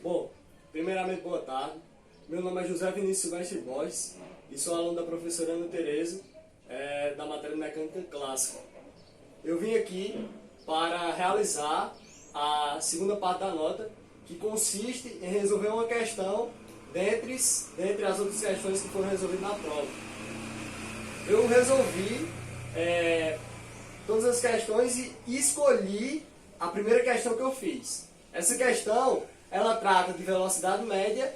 Bom, primeiramente, boa tarde. Meu nome é José Vinícius Silvestre Borges e sou aluno da professora Ana Tereza, da matéria de Mecânica Clássica. Eu vim aqui para realizar a segunda parte da nota, que consiste em resolver uma questão dentre as outras questões que foram resolvidas na prova. Eu resolvi todas as questões e escolhi a primeira questão que eu fiz. Essa questão, ela trata de velocidade média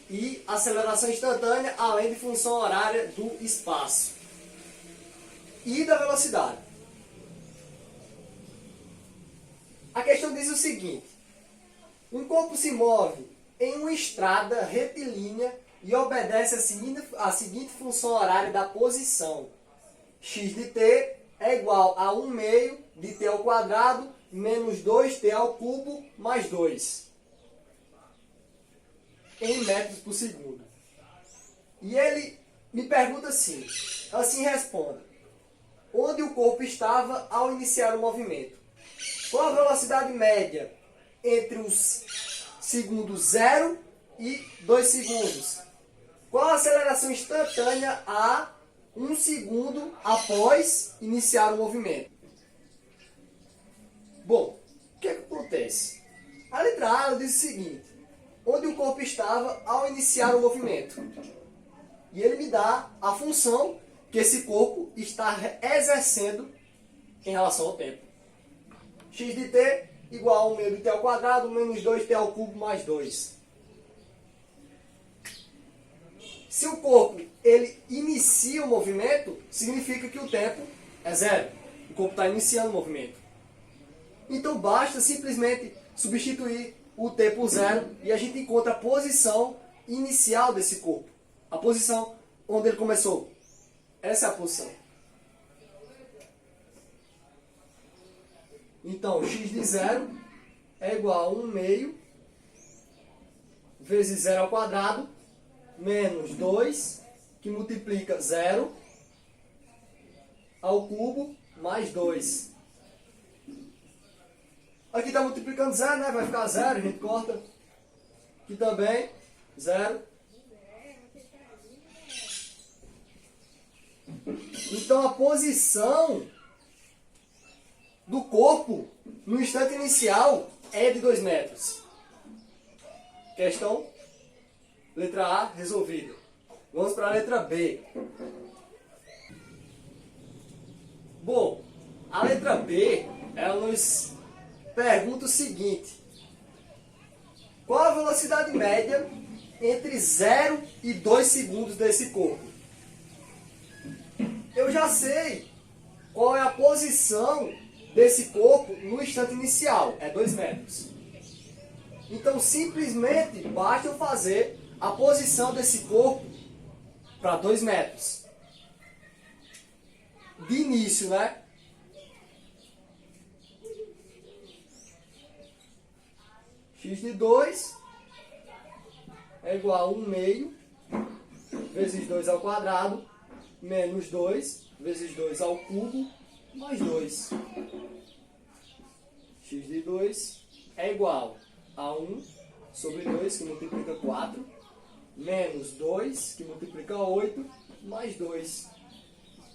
e aceleração instantânea, além de função horária do espaço e da velocidade. A questão diz o seguinte: um corpo se move em uma estrada retilínea e obedece a seguinte função horária da posição: x de t é igual a 1 meio de t ao quadrado menos 2t ao cubo mais 2 em metros por segundo. E ele me pergunta assim responda: onde o corpo estava ao iniciar o movimento? Qual a velocidade média entre os segundos 0 e 2 segundos? Qual a aceleração instantânea a 1 segundo após iniciar o movimento? Bom, o que acontece? A letra A ela diz o seguinte: onde o corpo estava ao iniciar o movimento. E ele me dá a função que esse corpo está exercendo em relação ao tempo. X de t igual a 1 meio de t ao quadrado menos 2t ao cubo mais 2. Se o corpo ele inicia o movimento, significa que o tempo é zero. O corpo está iniciando o movimento. Então basta simplesmente substituir o t por zero e a gente encontra a posição inicial desse corpo. A posição onde ele começou. Essa é a posição. Então, x de 0 é igual a 1 meio vezes 0 ao quadrado menos 2, que multiplica 0 ao cubo mais 2. Aqui está multiplicando 0, né? Vai ficar 0, a gente corta. Aqui também, 0. Então, a posição do corpo no instante inicial é de 2 metros. Questão letra A resolvida. Vamos para a letra B. Bom, a letra B, ela nos pergunta o seguinte: qual a velocidade média entre 0 e 2 segundos desse corpo? Eu já sei qual é a posição desse corpo no instante inicial, é 2 metros. Então, simplesmente, basta eu fazer a posição desse corpo para 2 metros. De início, né? X de 2 é igual a 1 meio vezes 2 ao quadrado menos 2 vezes 2 ao cubo mais 2. X de 2 é igual a 1 sobre 2, que multiplica 4, menos 2, que multiplica 8, mais 2.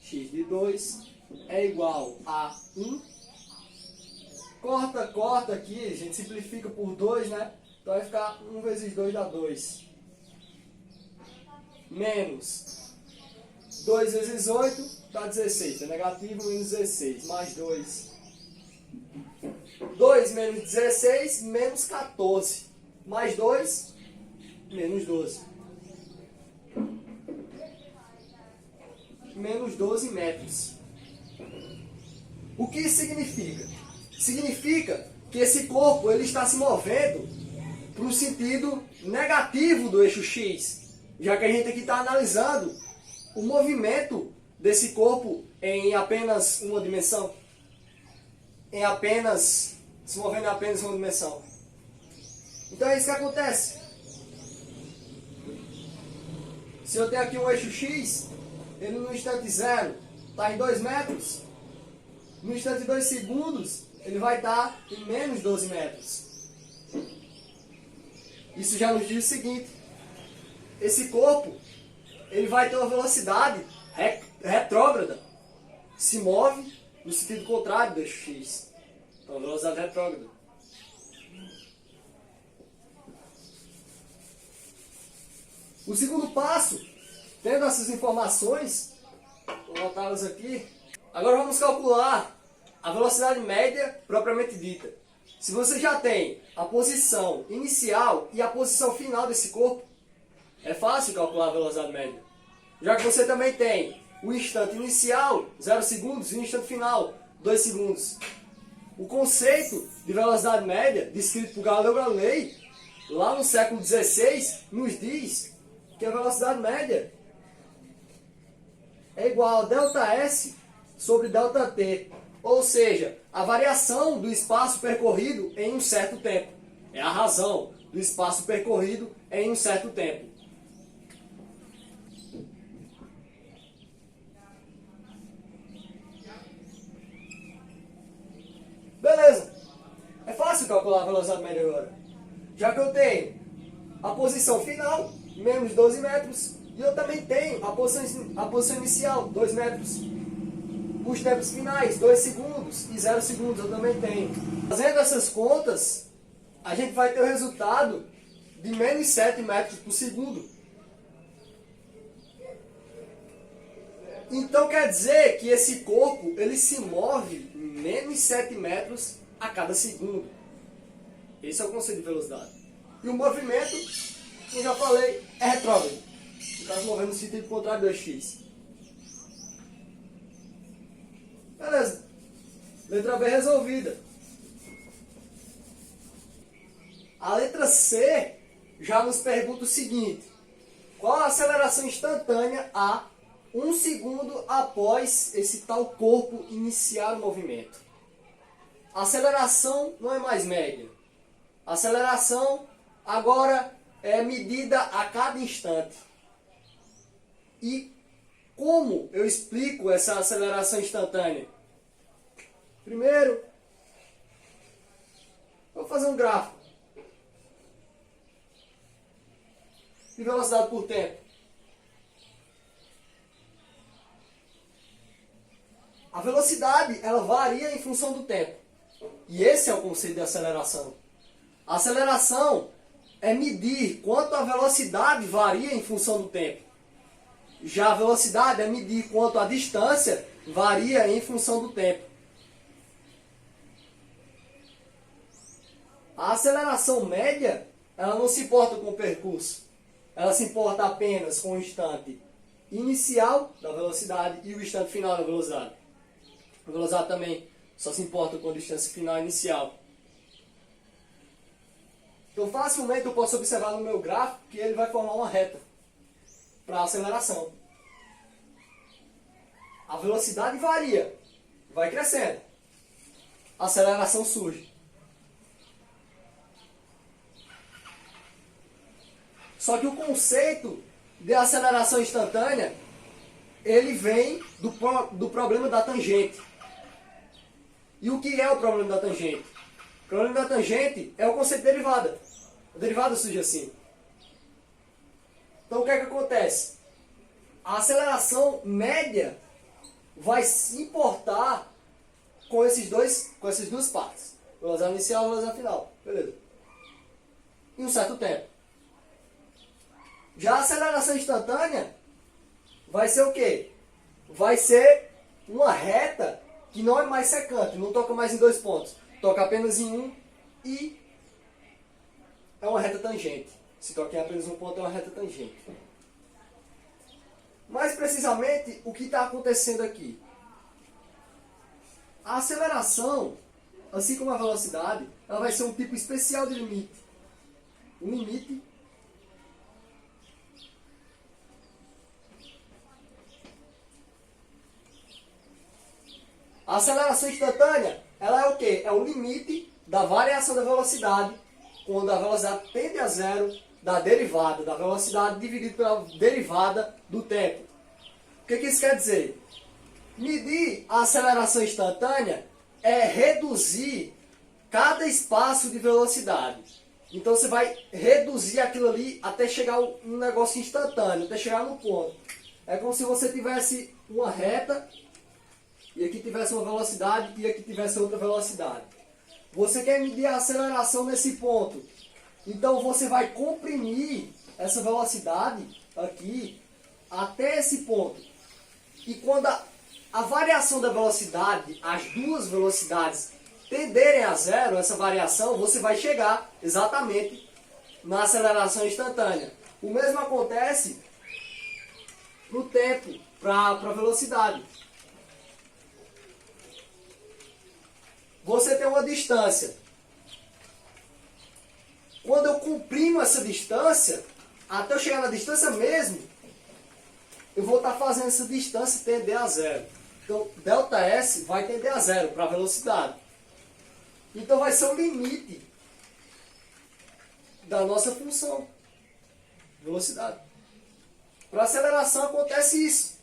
X de 2 é igual a 1. Corta aqui, a gente simplifica por 2, né? Então vai ficar 1 vezes 2 dá 2. Menos 2 vezes 8 dá 16. É negativo menos 16, mais 2. 2 menos 16, menos 14. Mais 2, menos 12. Menos 12 metros. O que isso significa? Significa que esse corpo ele está se movendo para o sentido negativo do eixo X, já que a gente aqui está analisando o movimento desse corpo em apenas uma dimensão, se movendo em apenas uma dimensão. Então é isso que acontece. Se eu tenho aqui um eixo X, ele no instante 0 está em 2 metros, no instante 2 segundos ele vai estar em menos 12 metros. Isso já nos diz o seguinte: esse corpo ele vai ter uma velocidade retrógrada, se move no sentido contrário do eixo x. Então, velocidade retrógrada. O segundo passo, tendo essas informações, vou anotá-las aqui. Agora vamos calcular a velocidade média propriamente dita. Se você já tem a posição inicial e a posição final desse corpo, é fácil calcular a velocidade média. Já que você também tem o instante inicial, 0 segundos, e o instante final, 2 segundos. O conceito de velocidade média, descrito por Galileu Galilei, lá no século XVI, nos diz que a velocidade média é igual a ΔS sobre ΔT. Ou seja, a variação do espaço percorrido em um certo tempo. É a razão do espaço percorrido em um certo tempo. Beleza. É fácil calcular a velocidade média agora. Já que eu tenho a posição final, menos 12 metros, e eu também tenho a posição inicial, 2 metros. Os tempos finais, 2 segundos e 0 segundos, eu também tenho. Fazendo essas contas, a gente vai ter o resultado de menos 7 metros por segundo. Então quer dizer que esse corpo ele se move menos 7 metros a cada segundo. Esse é o conceito de velocidade. E o movimento, como já falei, é retrógrado. No caso, movendo no sentido contrário do x. Beleza. Letra B resolvida. A letra C já nos pergunta o seguinte: qual a aceleração instantânea a 1 segundo após esse tal corpo iniciar o movimento? A aceleração não é mais média. A aceleração agora é medida a cada instante. E como eu explico essa aceleração instantânea? Primeiro, vou fazer um gráfico de velocidade por tempo. A velocidade ela varia em função do tempo. E esse é o conceito de aceleração. A aceleração é medir quanto a velocidade varia em função do tempo. Já a velocidade é medir quanto a distância varia em função do tempo. A aceleração média, ela não se importa com o percurso. Ela se importa apenas com o instante inicial da velocidade e o instante final da velocidade. A velocidade também só se importa com a distância final e inicial. Então facilmente eu posso observar no meu gráfico que ele vai formar uma reta para a aceleração. A velocidade varia, vai crescendo. A aceleração surge. Só que o conceito de aceleração instantânea, ele vem do problema da tangente. E o que é o problema da tangente? O problema da tangente é o conceito de derivada. A derivada surge assim. Então o que é que acontece? A aceleração média vai se importar com essas duas partes. Velocidade inicial e velocidade final. Beleza. Em um certo tempo. Já a aceleração instantânea vai ser o quê? Vai ser uma reta que não é mais secante, não toca mais em 2 pontos. Toca apenas em um e é uma reta tangente. Se toca em apenas um ponto, é uma reta tangente. Mais precisamente, o que está acontecendo aqui? A aceleração, assim como a velocidade, ela vai ser um tipo especial de limite. Um limite a aceleração instantânea, ela é o quê? É o limite da variação da velocidade, quando a velocidade tende a zero, da derivada da velocidade dividido pela derivada do tempo. O que isso quer dizer? Medir a aceleração instantânea é reduzir cada espaço de velocidade. Então você vai reduzir aquilo ali até chegar um negócio instantâneo, até chegar no ponto. É como se você tivesse uma reta e aqui tivesse uma velocidade e aqui tivesse outra velocidade. Você quer medir a aceleração nesse ponto. Então você vai comprimir essa velocidade aqui até esse ponto. E quando a variação da velocidade, as duas velocidades tenderem a zero, essa variação, você vai chegar exatamente na aceleração instantânea. O mesmo acontece para o tempo, para a velocidade. Você tem uma distância. Quando eu comprimo essa distância, até eu chegar na distância mesmo, eu vou estar fazendo essa distância tender a zero. Então, ΔS vai tender a zero para a velocidade. Então, vai ser o limite da nossa função, velocidade. Para aceleração acontece isso.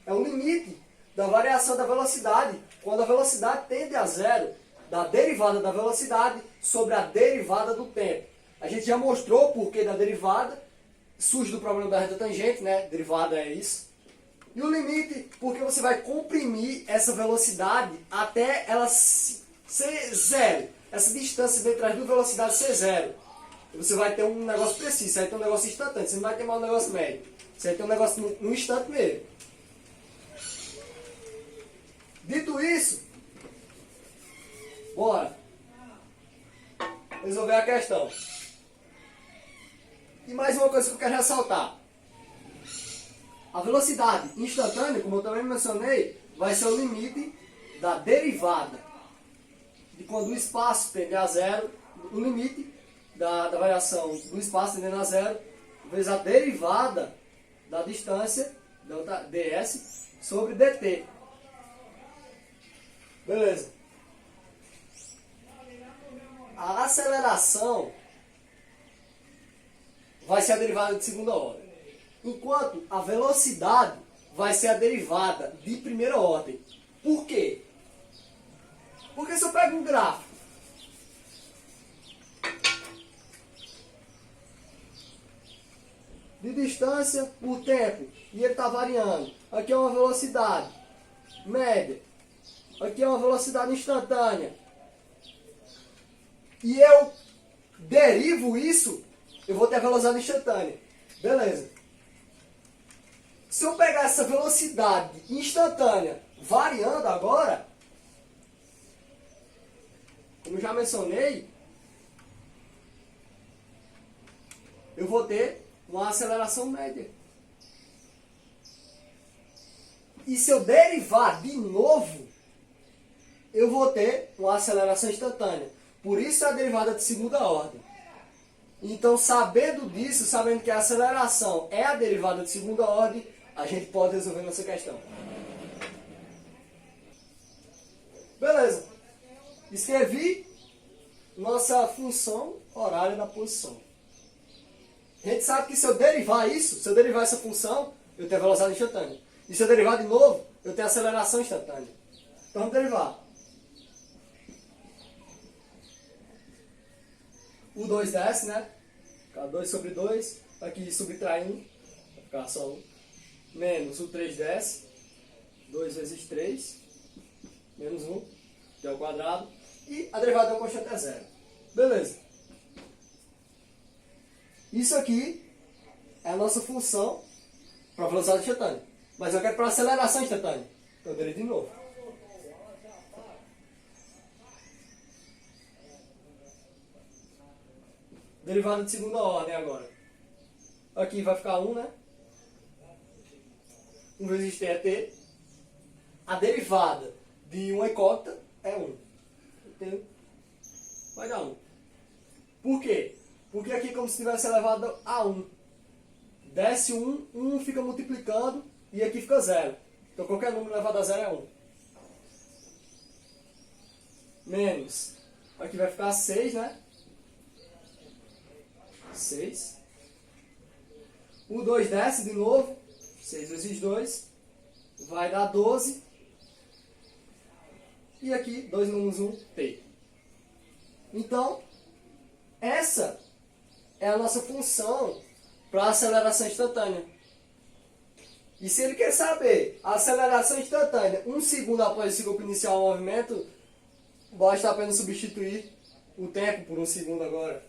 É o limite da variação da velocidade, quando a velocidade tende a zero, da derivada da velocidade sobre a derivada do tempo. A gente já mostrou o porquê da derivada, surge do problema da reta tangente, né? Derivada é isso. E o limite, porque você vai comprimir essa velocidade até ela ser zero. Essa distância entre as duas velocidades ser zero. E você vai ter um negócio preciso, você vai ter um negócio instantâneo, você não vai ter mais um negócio médio. Você vai ter um negócio no instante mesmo. Dito isso, bora resolver a questão. E mais uma coisa que eu quero ressaltar. A velocidade instantânea, como eu também mencionei, vai ser o limite da derivada. De quando o espaço tende a zero, o limite da variação do espaço tendendo a zero, vezes a derivada da distância, ds, sobre dt. Beleza. A aceleração vai ser a derivada de segunda ordem. Enquanto a velocidade vai ser a derivada de primeira ordem. Por quê? Porque se eu pego um gráfico de distância por tempo e ele está variando, aqui é uma velocidade média, aqui é uma velocidade instantânea, e eu derivo isso, eu vou ter a velocidade instantânea. Beleza. Se eu pegar essa velocidade instantânea variando agora, como eu já mencionei, eu vou ter uma aceleração média. E se eu derivar de novo, eu vou ter uma aceleração instantânea. Por isso é a derivada de segunda ordem. Então, sabendo disso, sabendo que a aceleração é a derivada de segunda ordem, a gente pode resolver nossa questão. Beleza. Escrevi nossa função horária da posição. A gente sabe que se eu derivar isso, se eu derivar essa função, eu tenho velocidade instantânea. E se eu derivar de novo, eu tenho aceleração instantânea. Então vamos derivar. O 2 desce, né? Ficar 2 sobre 2. Aqui subtrai 1. Vai ficar só 1. Menos o 3 desce. 2 vezes 3. Menos 1. Que é o quadrado. E a derivada da constante é zero. Beleza. Isso aqui é a nossa função para a velocidade instantânea. Mas eu quero para a aceleração instantânea. Então eu derivo de novo. Derivada de segunda ordem agora. Aqui vai ficar 1, né? 1 vezes t é t. A derivada de uma incógnita é 1. Entendeu? Vai dar 1. Por quê? Porque aqui é como se tivesse elevado a 1. Desce 1, 1 fica multiplicando e aqui fica 0. Então qualquer número elevado a 0 é 1. Menos. Aqui vai ficar 6, né? 6. O 2 desce de novo. 6 vezes 2 vai dar 12. E aqui 2 menos 1, t. Então, Essa é a nossa função para a aceleração instantânea. E se ele quer saber a aceleração instantânea 1 segundo após esse grupo iniciar o movimento, basta apenas substituir o tempo por 1 segundo agora.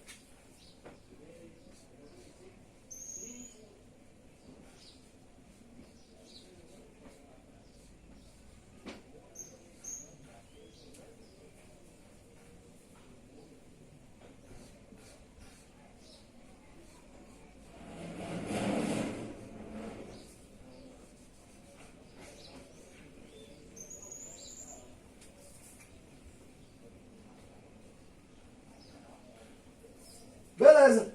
Beleza.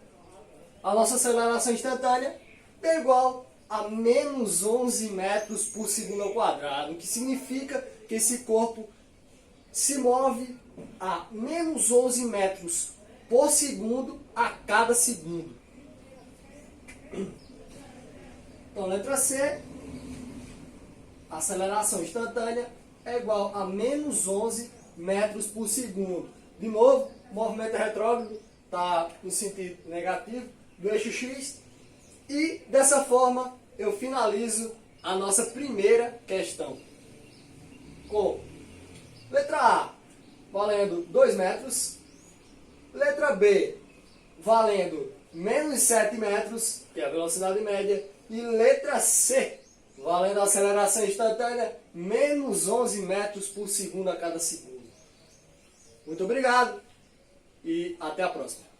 A nossa aceleração instantânea é igual a menos 11 metros por segundo ao quadrado, o que significa que esse corpo se move a menos 11 metros por segundo a cada segundo. Então, letra C, a aceleração instantânea é igual a menos 11 metros por segundo. De novo, o movimento retrógrado está no sentido negativo do eixo X. E dessa forma eu finalizo a nossa primeira questão. Com letra A valendo 2 metros, letra B valendo menos 7 metros, que é a velocidade média, e letra C valendo a aceleração instantânea menos 11 metros por segundo a cada segundo. Muito obrigado e até a próxima.